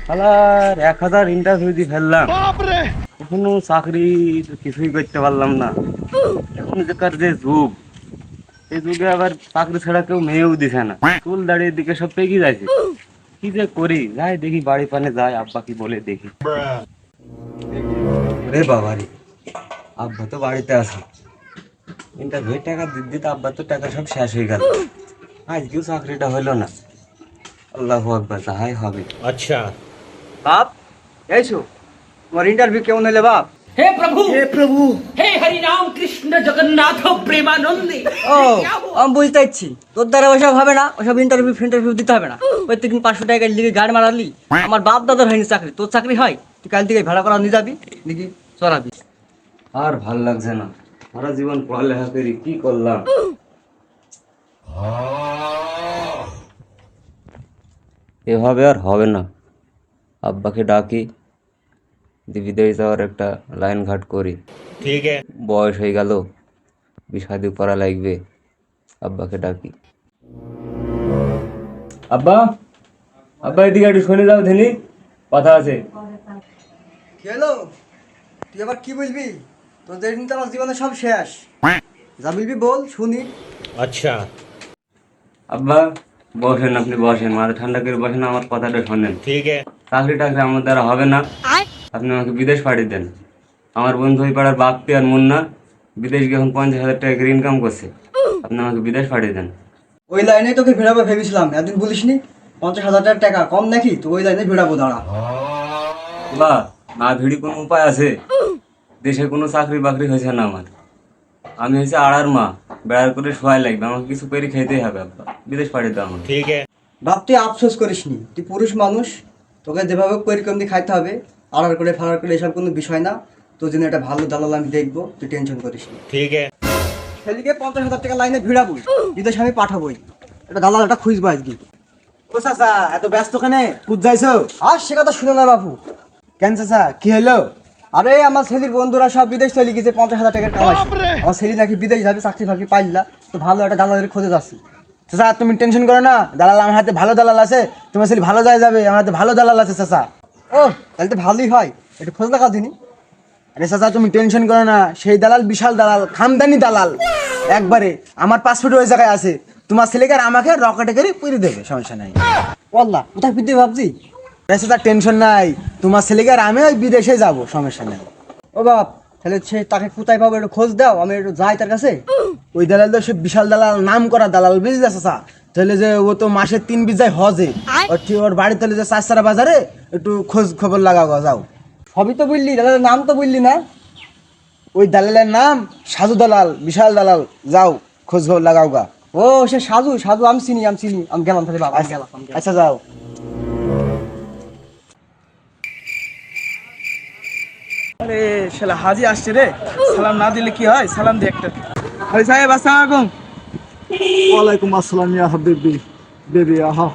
শালার 1000 ইন্টারভিউ দিয়ে ফেললাম, এখনো চাকরি কিছুই করতে পারলাম না। এখন যে যুগ, এই যুগে আবার চাকরি ছাড়া কেউ মেয়েও দিছে না। চুল দাঁড়িয়ে দিকে সব পেকে যাচ্ছে। কি যে করি, যাই দেখি বাড়ি পানে যাই, আব্বা কি বলে দেখি। রে বাবা রে, আব্বা তো বাড়িতে আছে। ইন্টারভিউ টাকা দিতে আব্বা তো টাকা সব শেষ হয়ে গেল। আজকেও চাকরিটা হলো না। আল্লাহু আকবার, যাই হবে। अच्छा। বাপ, এইছো তোমার ইন্টারভিউ কেমন হইলে বাপ? हे प्रभु হে প্রভু। हे हरि राम कृष्ण जगन्नाथ प्रेमानंदी। ও আমি বুঝতে পারছি, তোর দ্বারা ওসব হবে না, ওসব ইন্টারভিউ দিতে হবে না। প্রত্যেকদিন 500 টাকা লিগে গাড়ি মারালি। আমার বাপ দাদার হয়নি চাকরি, তোর চাকরি হয়? তুই কাল থেকে ভাড়া করা নিয়ে যাবি, দেখি চড়াবি। আর ভাল লাগছে না, সারা জীবন পড়ালেখা করি, কি করলাম। এভাবে আর হবে না। আব্বাকে ডাকি, বিদেশ যাওয়ার একটা লাইন ঘাট করি। ठीक है। বয়স হয়ে গেল, বিষাদি করা লাগবে। আব্বাকে ডাকি। আব্বা, আব্বা এদিকে একটু শুনে যাও, ধেনি কথা আছে। কি হলো? তুই আবার কি বলবি? তোদের দিন তো আমার জীবনে সব শেষ। যা বলবি বল, শুনি। अच्छा। আব্বা বসেন, আপনি বসেন, মাথা ঠান্ডা করে বসেন, আমার কথাটা শোনেন। ठीक है। চাকরি টাকরি আমার দ্বারা হবে না, আপনি আমাকে বিদেশ পাঠিয়ে দেন। আমার বন্ধু ওই পাড়ার বাপ্পি আর মুন্না বিদেশ গিয়ে এখন 50,000 টাকা করে ইনকাম করছে, আপনি আমাকে বিদেশ পাঠিয়ে দেন। ওই লাইনে তোকে ভিড়াবো ভেবেছিলাম, একদিন বলিসনি 50,000 টাকা কম নাকি? তো ওই লাইনে ভিড়াবো, দাঁড়া। বা না ভিড়ি কোনো উপায় আছে? দেশে কোনো চাকরি বাকরি হয়েছে না আমার। আমি হয়েছে আড়ার মা, বেড়ার করে শোয়াই লাগবে, আমাকে কিছু করে খেতেই হবে। আব্বা বিদেশ পাঠিয়ে দাও আমাকে। ठीक है। বাপ তুই আফসোস করিসনি, তুই পুরুষ মানুষ, তোকে যেভাবে পরিকম দিয়ে খাইতে হবে। আড়ার করে ফাড়ার করে এসব কোনো বিষয় না। তোর জন্য একটা ভালো দালাল আমি দেখবো, তুই টেনশন করিস নি। ठीक है। সেদিকে 50,000 টাকা লাইনে ভিড়াবই, বিদেশে আমি পাঠাবোই। একটা দালালটা খুঁজবো আজকে। ও চাচা এত ব্যস্ত কেনে কুদ যাইছো? আর সে কথা শুনে না বাবু। কেন চাচা কি হলো? আরে আমার ছেলের বন্ধুরা সব বিদেশ চলে গেছে, 50,000 টাকার কামাই। আমার ছেলে নাকি বিদেশ যাবে, চাকরি ফাকরি পাইলা, তো ভালো একটা দালালের খোঁজে যাচ্ছি। চাচা তুমি টেনশন করো না, দালাল আমার হাতে ভালো দালাল আছে, তোমার ছেলে ভালো যায় যাবে, আমার হাতে ভালো দালাল আছে চাচা। ও তাহলে তো ভালোই হয়, একটু খোঁজ লাগাও দিনি। আরে চাচা তুমি টেনশন করো না, সেই দালাল বিশাল দালাল, খামদানি দালাল একবারে। আমার পাসপোর্ট ওই জায়গায় আছে, তোমার ছেলেকে আর আমাকে রকেটে করে পুরে দেবে, সমস্যা নাই। বললা কোথায় ফিরতে ভাবছি? আরে চাচা টেনশন নাই, তোমার ছেলেকে আর আমি ওই বিদেশে যাবো, সমস্যা নাই। ও বাপ, তাহলে সে তাকে কোথায় পাবো একটু খোঁজ দাও, আমি একটু যাই তার কাছে। ওই দালাল তো সে বিশাল দালাল, নাম করা দালাল, বুঝলি চাচা? তাহলে যে ও তো মাসে 3 বিজায় হজে, ওর বাড়ি তাহলে যে চাষারা বাজারে একটু খোঁজ খবর লাগাও যাও। সবই তো বললি, দালালের নাম তো বললি না। ওই দালালের নাম সাধু দালাল, বিশাল দালাল, যাও খোঁজ খবর লাগাও গা। ও সে সাধু, সাধু আমি চিনি, আমি গেলাম তাহলে বাবা, আমি গেলাম। আচ্ছা যাও। আরে শালা হাজি আসছে রে, সালাম না দিলে কি হয়? সালাম দে একটা। আরে সাহেব আসসালামু আলাইকুম। ওয়ালাইকুম আসসালাম ইয়া হাবিবি বেবি আহা।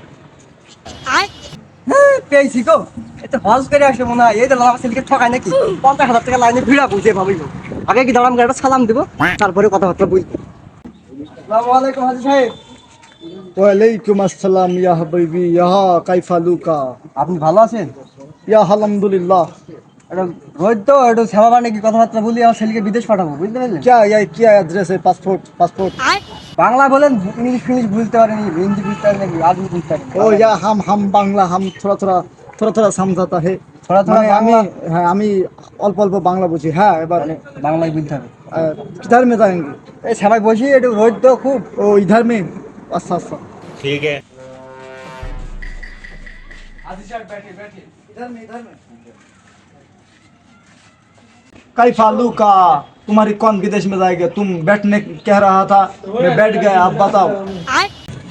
হ্যাঁ, পেয়েছি গো। এতে হজ করে আসে মনে হয়, এই দালাল আমার ছেলেকে ঠকায় নাকি? 50,000 টাকা লাইনে ভিড়াবো যে ভাবিব। আগে কি দাঁড়াম, একটা সালাম দেবো, তারপরে কথাবার্তা বলবো। আসসালামু আলাইকুম হাজি সাহেব। ওয়ালাইকুম আসসালাম ইয়া হাবিবি ইয়া কাইফা লুকা। আপনি ভালো আছেন? ইয়া আলহামদুলিল্লাহ। এটা রোজ তো একটু সেবা নাকি কথাবার্তা বলি, আমার ছেলেকে বিদেশ পাঠাবো, বুঝতে পারলেন? क्या एड्रेस है? पासपोर्ट বাংলা বলেন, ইংলিশ ফিংলিশ বুঝতে পারেনি, হিন্দি বুঝতে পারেন নাকি, আরবি বুঝতে পারেন? ओ या हम बांग्ला, हम थोड़ा समझाता है। थोड़ा মানে আমি বাংলা? হ্যাঁ আমি অল্প অল্প বাংলা বুঝি। হ্যাঁ এবার তাহলে বাংলায় বুঝতে হবে। किधर में जाएंगे? এই সবাই বসি, একটু রোদ তো খুব। ओ इधर में। अच्छा अच्छा। ठीक है। कैफा लुका, तुम्हारी कौन विदेश में जाएगा? तुम बैठने कह रहा था, मैं बैठ गया, आप बताओ।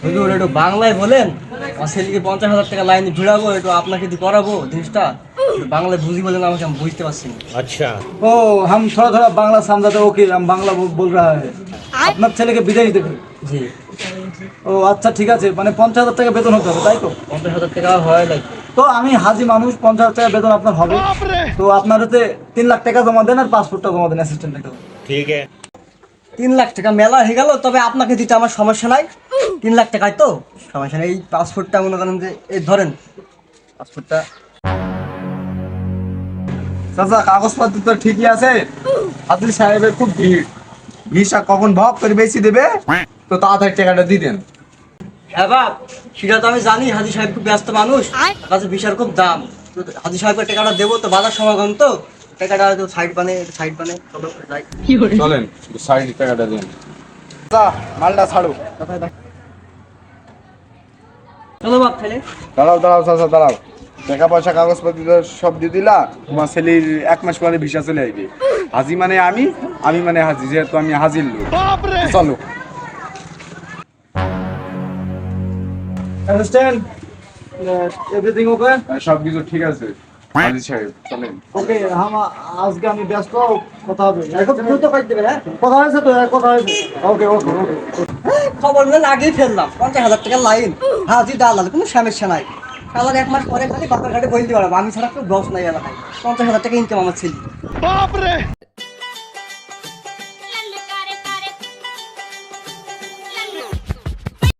হুজুর একটু বাংলায় বলেন, আমার ছেলেকে 50,000 টাকা লাইনে ভিড়াবো, একটু আপনাকে দিয়ে করাবো জিনিসটা, একটু বাংলায় বুঝি বলেন আমাকে, আমি বুঝতে পারছি না। अच्छा। ओ हम थोड़ा बांग्ला समझाते। ओके हम बांग्ला बोल रहा है। আপনার ছেলেকে বিদেশ দেবে? জি। ও আচ্ছা ঠিক আছে, মানে 50,000 টাকা বেতন হতে হবে, তাই তো? 50,000 টাকা হয় লাগবে। তো আমি হাজি মানুষ, 50,000 টাকা বেতন আপনার হবে। তো আপনার হাতে 3 লাখ টাকা জমা দেন আর পাসপোর্টটা জমা দেন অ্যাসিস্ট্যান্টকে। ठीक है। 3 লাখ টাকা মেলা হয়ে গেল, তবে আপনাকে দিতে আমার সমস্যা নাই। 3 লাখ টাকায় তো সমস্যা নেই। এই পাসপোর্টটা মনে করেন যে, এই ধরেন পাসপোর্টটা। চাচা কাগজপত্র তো ঠিকই আছে, হাজির সাহেবের খুব ভিড়, ভিসা কখন ভক করে বেশি দেবে, তো তাড়াতাড়ি টাকাটা দিয়ে দেন। হ্যাঁ বাপ, সেটা তো আমি জানি, হাজি সাহেব খুব ব্যস্ত মানুষ, কাছে ভিসার খুব দাম। তো হাজি সাহেবকে টাকাটা দেবো, তো বাজার সমাগম তো, টাকাটা তো সাইড বানে চলো যাই। চলেন সাইড টাকাটা দেন। চাচা মালটা ছাড়ো। চলো বাপ তাহলে। দাঁড়াও দাঁড়াও চাচা দাঁড়াও, টাকা পয়সা কাগজপত্র তো সব দিয়ে দিলা, তোমার ছেলের 1 মাস পরে ভিসা চলে আসবে। হাজি মানে আমি, আমি মানে হাজি, যেহেতু আমি হাজির লোক। চলো। Understand everything okay? সব কিছু ঠিক আছে হাজি সাহেব, চলেন। ওকে, আজকে আমি ব্যস্ত, কথা হবে। খুব দ্রুত করে দেবে, হ্যাঁ? কথা হয়েছে তো, কথা হয়েছে। ওকে ওকে ওকে। খবর নেন আগেই ফেললাম, 50,000 টাকার লাইন, হাজি দালাল, কোনো সমস্যা নাই। আমার 1 মাস পরে খালি বাজার ঘাটে বইতে পারবো, আমি ছাড়া কেউ দশ নাই এলাকায়। 50,000 টাকা ইনকাম আমার ছেলে।